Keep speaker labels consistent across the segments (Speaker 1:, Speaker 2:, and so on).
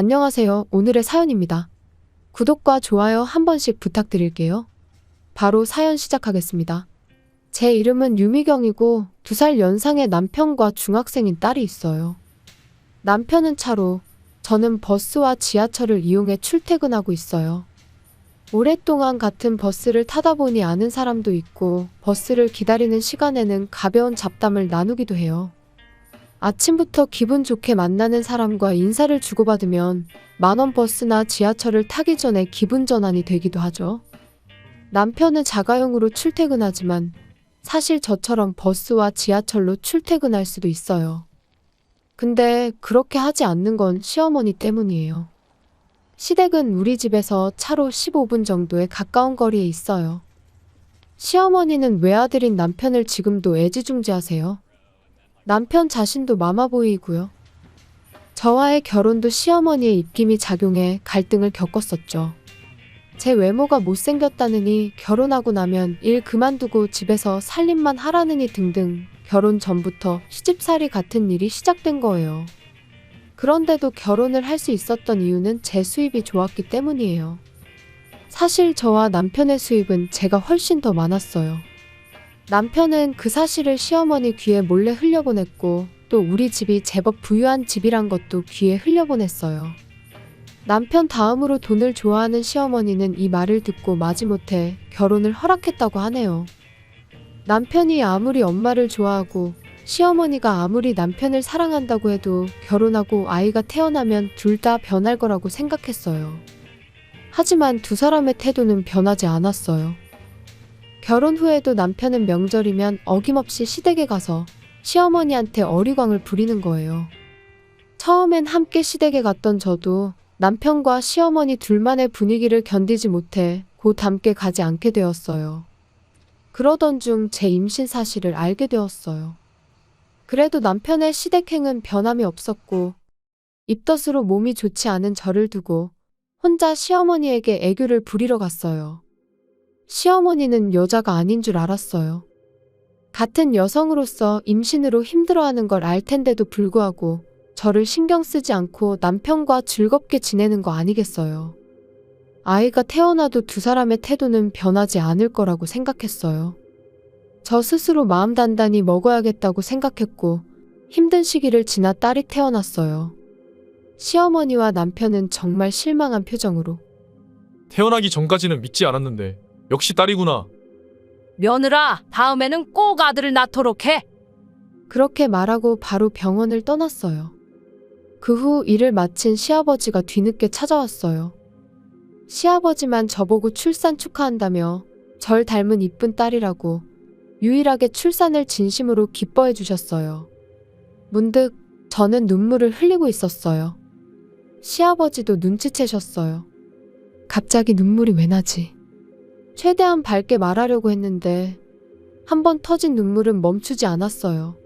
Speaker 1: 안녕하세요. 오늘의 사연입니다. 구독과 좋아요 한 번씩 부탁드릴게요. 바로 사연 시작하겠습니다. 제 이름은 유미경이고 2살 연상의 남편과 중학생인 딸이 있어요. 남편은 차로, 저는 버스와 지하철을 이용해 출퇴근하고 있어요. 오랫동안 같은 버스를 타다 보니 아는 사람도 있고 버스를 기다리는 시간에는 가벼운 잡담을 나누기도 해요. 아침부터 기분 좋게 만나는 사람과 인사를 주고받으면 10,000원 버스나 지하철을 타기 전에 기분 전환이 되기도 하죠. 남편은 자가용으로 출퇴근하지만 사실 저처럼 버스와 지하철로 출퇴근할 수도 있어요. 근데 그렇게 하지 않는 건 시어머니 때문이에요. 시댁은 우리 집에서 차로 15분 정도에 가까운 거리에 있어요. 시어머니는 외아들인 남편을 지금도 애지중지하세요. 남편 자신도 마마보이이고요. 저와의 결혼도 시어머니의 입김이 작용해 갈등을 겪었었죠. 제 외모가 못생겼다느니 결혼하고 나면 일 그만두고 집에서 살림만 하라느니 등등 결혼 전부터 시집살이 같은 일이 시작된 거예요. 그런데도 결혼을 할 수 있었던 이유는 제 수입이 좋았기 때문이에요. 사실 저와 남편의 수입은 제가 훨씬 더 많았어요. 남편은 그 사실을 시어머니 귀에 몰래 흘려보냈고 또 우리 집이 제법 부유한 집이란 것도 귀에 흘려보냈어요. 남편 다음으로 돈을 좋아하는 시어머니는 이 말을 듣고 마지못해 결혼을 허락했다고 하네요. 남편이 아무리 엄마를 좋아하고 시어머니가 아무리 남편을 사랑한다고 해도 결혼하고 아이가 태어나면 둘 다 변할 거라고 생각했어요. 하지만 두 사람의 태도는 변하지 않았어요. 결혼 후에도 남편은 명절이면 어김없이 시댁에 가서 시어머니한테 어리광을 부리는 거예요. 처음엔 함께 시댁에 갔던 저도 남편과 시어머니 둘만의 분위기를 견디지 못해 곧 함께 가지 않게 되었어요. 그러던 중 제 임신 사실을 알게 되었어요. 그래도 남편의 시댁행은 변함이 없었고 입덧으로 몸이 좋지 않은 저를 두고 혼자 시어머니에게 애교를 부리러 갔어요. 시어머니는 여자가 아닌 줄 알았어요. 같은 여성으로서 임신으로 힘들어하는 걸 알 텐데도 불구하고 저를 신경 쓰지 않고 남편과 즐겁게 지내는 거 아니겠어요. 아이가 태어나도 두 사람의 태도는 변하지 않을 거라고 생각했어요. 저 스스로 마음 단단히 먹어야겠다고 생각했고 힘든 시기를 지나 딸이 태어났어요. 시어머니와 남편은 정말 실망한 표정으로
Speaker 2: 태어나기 전까지는 믿지 않았는데 역시 딸이구나.
Speaker 3: 며느라, 다음에는 꼭 아들을 낳도록 해.
Speaker 1: 그렇게 말하고 바로 병원을 떠났어요. 그 후 일을 마친 시아버지가 뒤늦게 찾아왔어요. 시아버지만 저보고 출산 축하한다며 절 닮은 이쁜 딸이라고 유일하게 출산을 진심으로 기뻐해 주셨어요. 문득 저는 눈물을 흘리고 있었어요. 시아버지도 눈치채셨어요. 갑자기 눈물이 왜 나지? 최대한 밝게 말하려고 했는데 한 번 터진 눈물은 멈추지 않았어요.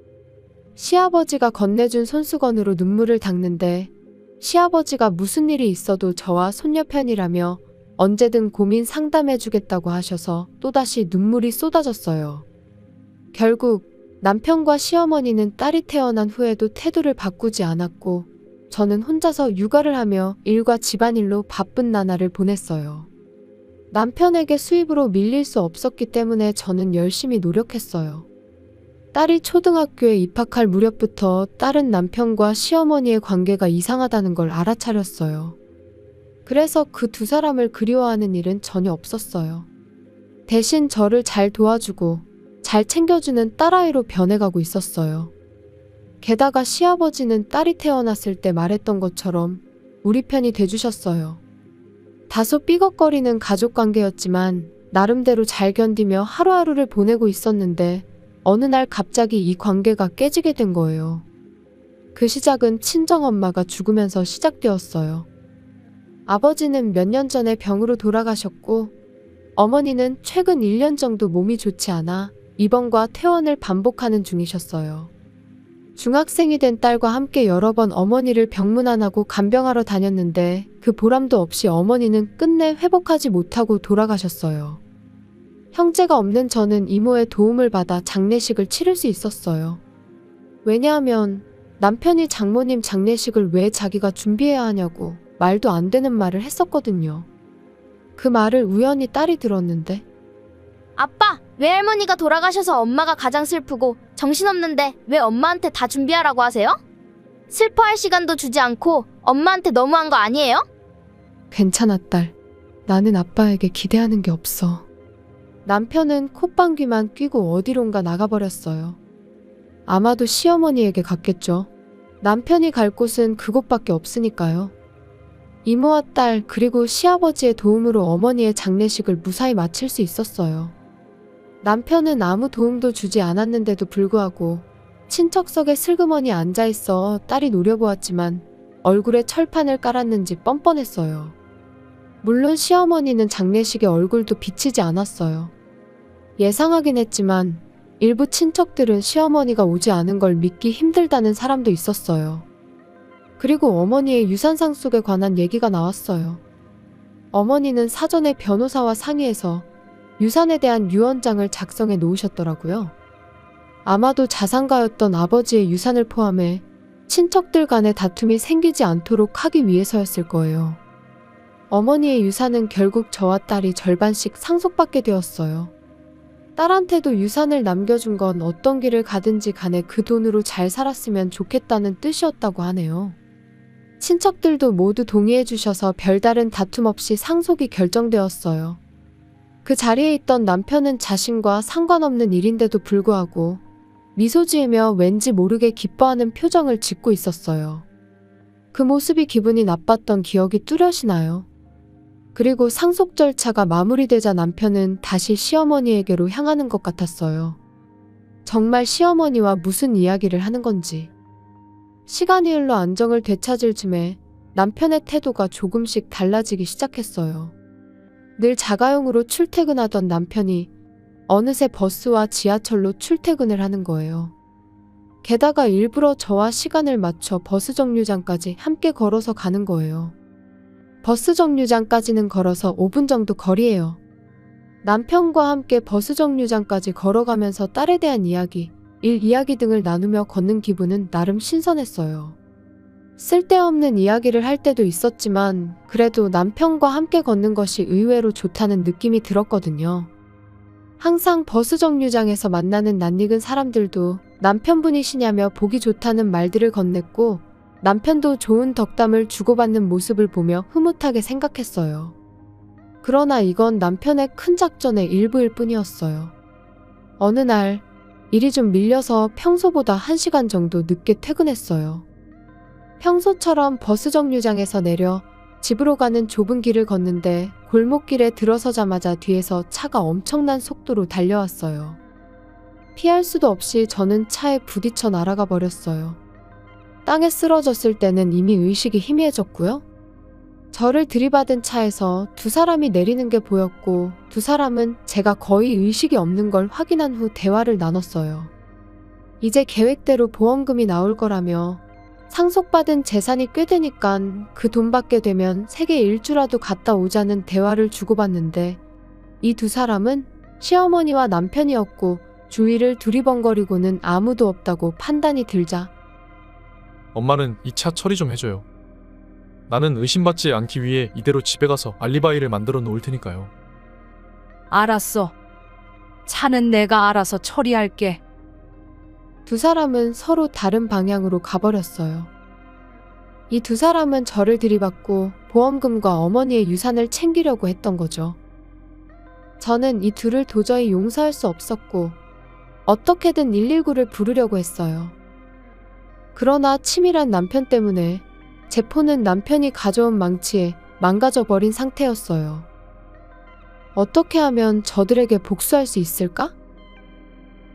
Speaker 1: 시아버지가 건네준 손수건으로 눈물을 닦는데 시아버지가 무슨 일이 있어도 저와 손녀 편이라며 언제든 고민 상담해주겠다고 하셔서 또다시 눈물이 쏟아졌어요. 결국 남편과 시어머니는 딸이 태어난 후에도 태도를 바꾸지 않았고 저는 혼자서 육아를 하며 일과 집안일로 바쁜 나날을 보냈어요. 남편에게 수입으로 밀릴 수 없었기 때문에 저는 열심히 노력했어요. 딸이 초등학교에 입학할 무렵부터 딸은 남편과 시어머니의 관계가 이상하다는 걸 알아차렸어요. 그래서 그 두 사람을 그리워하는 일은 전혀 없었어요. 대신 저를 잘 도와주고 잘 챙겨주는 딸아이로 변해가고 있었어요. 게다가 시아버지는 딸이 태어났을 때 말했던 것처럼 우리 편이 돼주셨어요. 다소 삐걱거리는 가족관계였지만 나름대로 잘 견디며 하루하루를 보내고 있었는데 어느 날 갑자기 이 관계가 깨지게 된 거예요. 그 시작은 친정엄마가 죽으면서 시작되었어요. 아버지는 몇 년 전에 병으로 돌아가셨고 어머니는 최근 1년 정도 몸이 좋지 않아 입원과 퇴원을 반복하는 중이셨어요. 중학생이 된 딸과 함께 여러 번 어머니를 병문안하고 간병하러 다녔는데 그 보람도 없이 어머니는 끝내 회복하지 못하고 돌아가셨어요. 형제가 없는 저는 이모의 도움을 받아 장례식을 치를 수 있었어요. 왜냐하면 남편이 장모님 장례식을 왜 자기가 준비해야 하냐고 말도 안 되는 말을 했었거든요. 그 말을 우연히 딸이 들었는데
Speaker 4: 아빠, 외할머니가 돌아가셔서 엄마가 가장 슬프고 정신없는데 왜 엄마한테 다 준비하라고 하세요? 슬퍼할 시간도 주지 않고 엄마한테 너무한 거 아니에요?
Speaker 1: 괜찮아 딸. 나는 아빠에게 기대하는 게 없어. 남편은 콧방귀만 뀌고 어디론가 나가버렸어요. 아마도 시어머니에게 갔겠죠. 남편이 갈 곳은 그곳밖에 없으니까요. 이모와 딸 그리고 시아버지의 도움으로 어머니의 장례식을 무사히 마칠 수 있었어요. 남편은 아무 도움도 주지 않았는데도 불구하고 친척석에 슬그머니 앉아있어 딸이 노려보았지만 얼굴에 철판을 깔았는지 뻔뻔했어요. 물론 시어머니는 장례식에 얼굴도 비치지 않았어요. 예상하긴 했지만 일부 친척들은 시어머니가 오지 않은 걸 믿기 힘들다는 사람도 있었어요. 그리고 어머니의 유산상 속에 관한 얘기가 나왔어요. 어머니는 사전에 변호사와 상의해서 유산에 대한 유언장을 작성해 놓으셨더라고요. 아마도 자산가였던 아버지의 유산을 포함해 친척들 간의 다툼이 생기지 않도록 하기 위해서였을 거예요. 어머니의 유산은 결국 저와 딸이 절반씩 상속받게 되었어요. 딸한테도 유산을 남겨준 건 어떤 길을 가든지 간에 그 돈으로 잘 살았으면 좋겠다는 뜻이었다고 하네요. 친척들도 모두 동의해 주셔서 별다른 다툼 없이 상속이 결정되었어요. 그 자리에 있던 남편은 자신과 상관없는 일인데도 불구하고 미소 지으며 왠지 모르게 기뻐하는 표정을 짓고 있었어요. 그 모습이 기분이 나빴던 기억이 뚜렷이 나요. 그리고 상속 절차가 마무리되자 남편은 다시 시어머니에게로 향하는 것 같았어요. 정말 시어머니와 무슨 이야기를 하는 건지. 시간이 흘러 안정을 되찾을 즈음에 남편의 태도가 조금씩 달라지기 시작했어요. 늘 자가용으로 출퇴근하던 남편이 어느새 버스와 지하철로 출퇴근을 하는 거예요. 게다가 일부러 저와 시간을 맞춰 버스 정류장까지 함께 걸어서 가는 거예요. 버스 정류장까지는 걸어서 5분 정도 거리예요. 남편과 함께 버스 정류장까지 걸어가면서 딸에 대한 이야기, 일 이야기 등을 나누며 걷는 기분은 나름 신선했어요. 쓸데없는 이야기를 할 때도 있었지만 그래도 남편과 함께 걷는 것이 의외로 좋다는 느낌이 들었거든요. 항상 버스 정류장에서 만나는 낯익은 사람들도 남편분이시냐며 보기 좋다는 말들을 건넸고 남편도 좋은 덕담을 주고받는 모습을 보며 흐뭇하게 생각했어요. 그러나 이건 남편의 큰 작전의 일부일 뿐이었어요. 어느 날 일이 좀 밀려서 평소보다 1시간 정도 늦게 퇴근했어요. 평소처럼 버스 정류장에서 내려 집으로 가는 좁은 길을 걷는데 골목길에 들어서자마자 뒤에서 차가 엄청난 속도로 달려왔어요. 피할 수도 없이 저는 차에 부딪혀 날아가 버렸어요. 땅에 쓰러졌을 때는 이미 의식이 희미해졌고요. 저를 들이받은 차에서 두 사람이 내리는 게 보였고 두 사람은 제가 거의 의식이 없는 걸 확인한 후 대화를 나눴어요. 이제 계획대로 보험금이 나올 거라며 상속받은 재산이 꽤 되니깐 그 돈 받게 되면 세계 일주라도 갔다 오자는 대화를 주고받는데 이 두 사람은 시어머니와 남편이었고 주위를 두리번거리고는 아무도 없다고 판단이 들자
Speaker 2: 엄마는 이 차 처리 좀 해줘요. 나는 의심받지 않기 위해 이대로 집에 가서 알리바이를 만들어 놓을 테니까요.
Speaker 3: 알았어. 차는 내가 알아서 처리할게.
Speaker 1: 두 사람은 서로 다른 방향으로 가버렸어요. 이 두 사람은 저를 들이받고 보험금과 어머니의 유산을 챙기려고 했던 거죠. 저는 이 둘을 도저히 용서할 수 없었고 어떻게든 119를 부르려고 했어요. 그러나 치밀한 남편 때문에 제 폰은 남편이 가져온 망치에 망가져버린 상태였어요. 어떻게 하면 저들에게 복수할 수 있을까?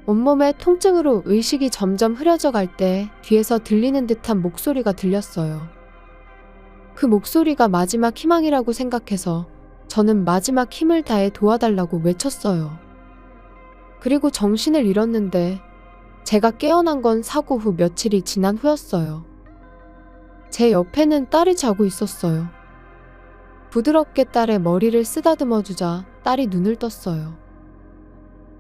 Speaker 1: 온몸의 통증으로 의식이 점점 흐려져 갈 때 뒤에서 들리는 듯한 목소리가 들렸어요. 그 목소리가 마지막 희망이라고 생각해서 저는 마지막 힘을 다해 도와달라고 외쳤어요. 그리고 정신을 잃었는데 제가 깨어난 건 사고 후 며칠이 지난 후였어요. 제 옆에는 딸이 자고 있었어요. 부드럽게 딸의 머리를 쓰다듬어 주자 딸이 눈을 떴어요.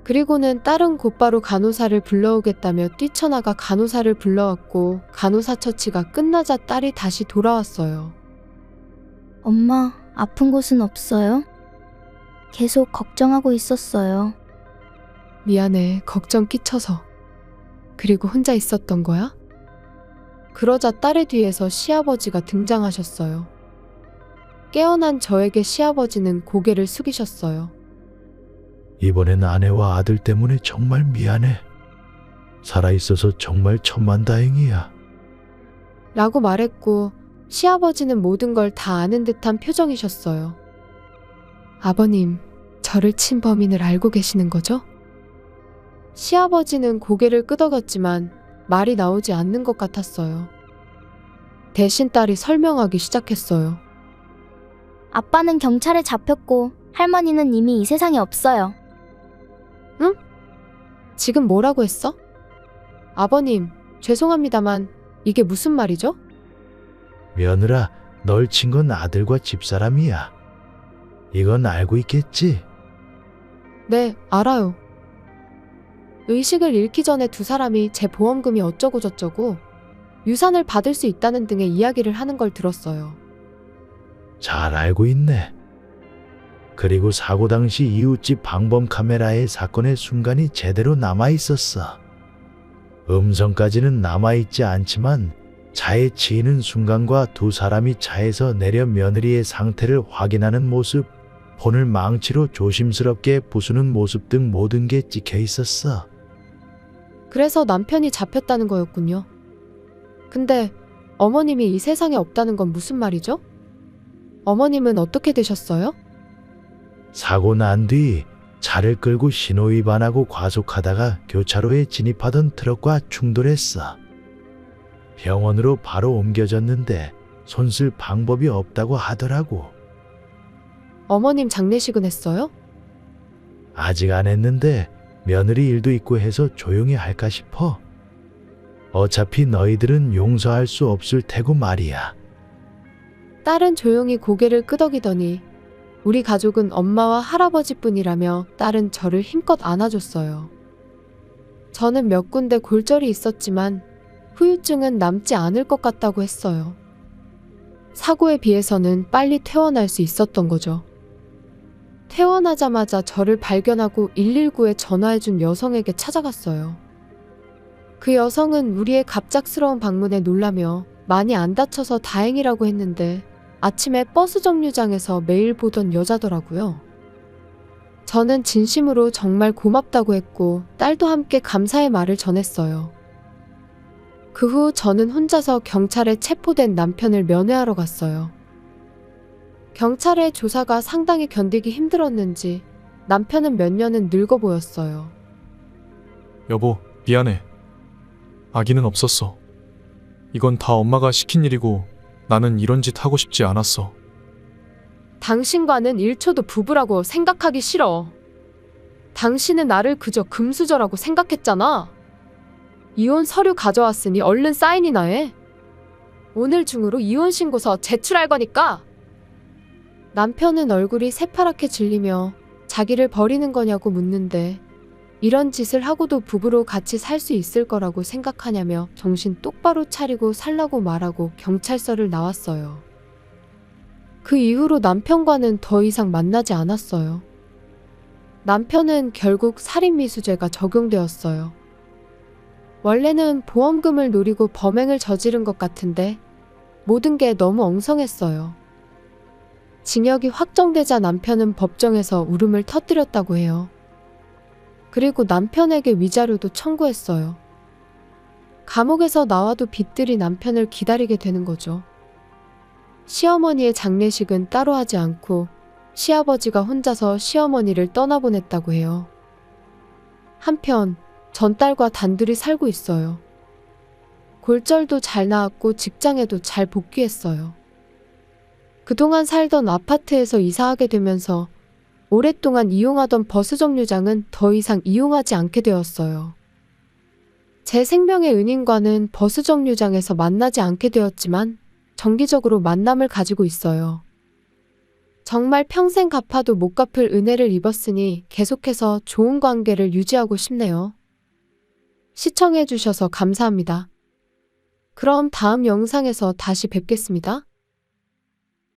Speaker 1: 그리고는 딸은 곧바로 간호사를 불러오겠다며 뛰쳐나가 간호사를 불러왔고 간호사 처치가 끝나자 딸이 다시 돌아왔어요.
Speaker 4: 엄마, 아픈 곳은 없어요? 계속 걱정하고 있었어요.
Speaker 1: 미안해, 걱정 끼쳐서. 그리고 혼자 있었던 거야? 그러자 딸의 뒤에서 시아버지가 등장하셨어요. 깨어난 저에게 시아버지는 고개를 숙이셨어요.
Speaker 5: 이번엔 아내와 아들 때문에 정말 미안해. 살아있어서 정말 천만다행이야.
Speaker 1: 라고 말했고 시아버지는 모든 걸 다 아는 듯한 표정이셨어요. 아버님, 저를 친 범인을 알고 계시는 거죠? 시아버지는 고개를 끄덕였지만 말이 나오지 않는 것 같았어요. 대신 딸이 설명하기 시작했어요.
Speaker 4: 아빠는 경찰에 잡혔고 할머니는 이미 이 세상에 없어요.
Speaker 1: 지금 뭐라고 했어? 아버님, 죄송합니다만 이게 무슨 말이죠?
Speaker 5: 며느라, 널 친 건 아들과 집사람이야. 이건 알고 있겠지?
Speaker 1: 네, 알아요. 의식을 잃기 전에 두 사람이 제 보험금이 어쩌고 저쩌고 유산을 받을 수 있다는 등의 이야기를 하는 걸 들었어요.
Speaker 5: 잘 알고 있네. 그리고 사고 당시 이웃집 방범 카메라에 사건의 순간이 제대로 남아 있었어. 음성까지는 남아있지 않지만 차에 치이는 순간과 두 사람이 차에서 내려 며느리의 상태를 확인하는 모습, 폰을 망치로 조심스럽게 부수는 모습 등 모든 게 찍혀 있었어.
Speaker 1: 그래서 남편이 잡혔다는 거였군요. 근데 어머님이 이 세상에 없다는 건 무슨 말이죠? 어머님은 어떻게 되셨어요?
Speaker 5: 사고 난 뒤 차를 끌고 신호위반하고 과속하다가 교차로에 진입하던 트럭과 충돌했어. 병원으로 바로 옮겨졌는데 손쓸 방법이 없다고 하더라고.
Speaker 1: 어머님 장례식은 했어요?
Speaker 5: 아직 안 했는데 며느리 일도 있고 해서 조용히 할까 싶어. 어차피 너희들은 용서할 수 없을 테고 말이야.
Speaker 1: 딸은 조용히 고개를 끄덕이더니 우리 가족은 엄마와 할아버지뿐이라며 딸은 저를 힘껏 안아줬어요. 저는 몇 군데 골절이 있었지만 후유증은 남지 않을 것 같다고 했어요. 사고에 비해서는 빨리 퇴원할 수 있었던 거죠. 퇴원하자마자 저를 발견하고 119에 전화해준 여성에게 찾아갔어요. 그 여성은 우리의 갑작스러운 방문에 놀라며 많이 안 다쳐서 다행이라고 했는데 아침에 버스 정류장에서 매일 보던 여자더라고요. 저는 진심으로 정말 고맙다고 했고 딸도 함께 감사의 말을 전했어요. 그 후 저는 혼자서 경찰에 체포된 남편을 면회하러 갔어요. 경찰의 조사가 상당히 견디기 힘들었는지 남편은 몇 년은 늙어 보였어요.
Speaker 2: 여보, 미안해. 아기는 없었어. 이건 다 엄마가 시킨 일이고 나는 이런 짓 하고 싶지 않았어.
Speaker 1: 당신과는 1초도 부부라고 생각하기 싫어. 당신은 나를 그저 금수저라고 생각했잖아. 이혼 서류 가져왔으니 얼른 사인이나 해. 오늘 중으로 이혼 신고서 제출할 거니까. 남편은 얼굴이 새파랗게 질리며 자기를 버리는 거냐고 묻는데 이런 짓을 하고도 부부로 같이 살 수 있을 거라고 생각하냐며 정신 똑바로 차리고 살라고 말하고 경찰서를 나왔어요. 그 이후로 남편과는 더 이상 만나지 않았어요. 남편은 결국 살인미수죄가 적용되었어요. 원래는 보험금을 노리고 범행을 저지른 것 같은데 모든 게 너무 엉성했어요. 징역이 확정되자 남편은 법정에서 울음을 터뜨렸다고 해요. 그리고 남편에게 위자료도 청구했어요. 감옥에서 나와도 빚들이 남편을 기다리게 되는 거죠. 시어머니의 장례식은 따로 하지 않고 시아버지가 혼자서 시어머니를 떠나보냈다고 해요. 한편 전 딸과 단둘이 살고 있어요. 골절도 잘 나았고 직장에도 잘 복귀했어요. 그동안 살던 아파트에서 이사하게 되면서 오랫동안 이용하던 버스 정류장은 더 이상 이용하지 않게 되었어요. 제 생명의 은인과는 버스 정류장에서 만나지 않게 되었지만 정기적으로 만남을 가지고 있어요. 정말 평생 갚아도 못 갚을 은혜를 입었으니 계속해서 좋은 관계를 유지하고 싶네요. 시청해주셔서 감사합니다. 그럼 다음 영상에서 다시 뵙겠습니다.